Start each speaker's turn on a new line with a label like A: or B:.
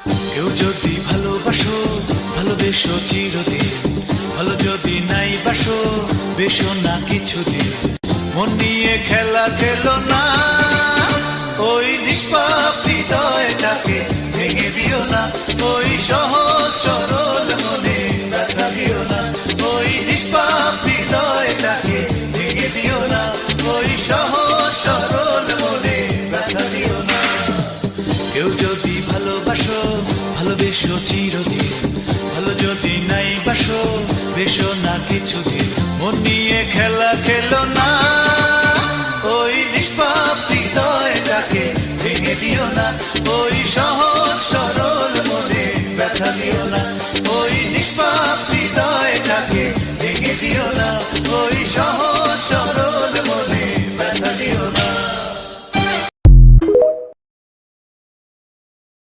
A: কেউ যদি ভালোবাসো ভালোবেসো চিরদিন, ভালো যদি নাই বাসো বেশো না কিছুদিন। মন নিয়ে খেলা খেলো না, ওই নিষ্পাপ হৃদয়টাকে ভেঙে দিও না। ওই সহজ সরল মনে ব্যথা দিও না, ওই নিষ্পাপ হৃদয়টাকে ভেঙে দিও না। ওই সহজ সরল মনে ব্যথা দিও না। কেউ যদি ভালোবাসো ভালোবেসো চিরদিন, ভালো যদি নাই বাসো বেশো না কিছুদিন। মন নিয়ে খেলা খেলো না, ওই নিষ্পাপ হৃদয়টাকে ভেঙে দিও না।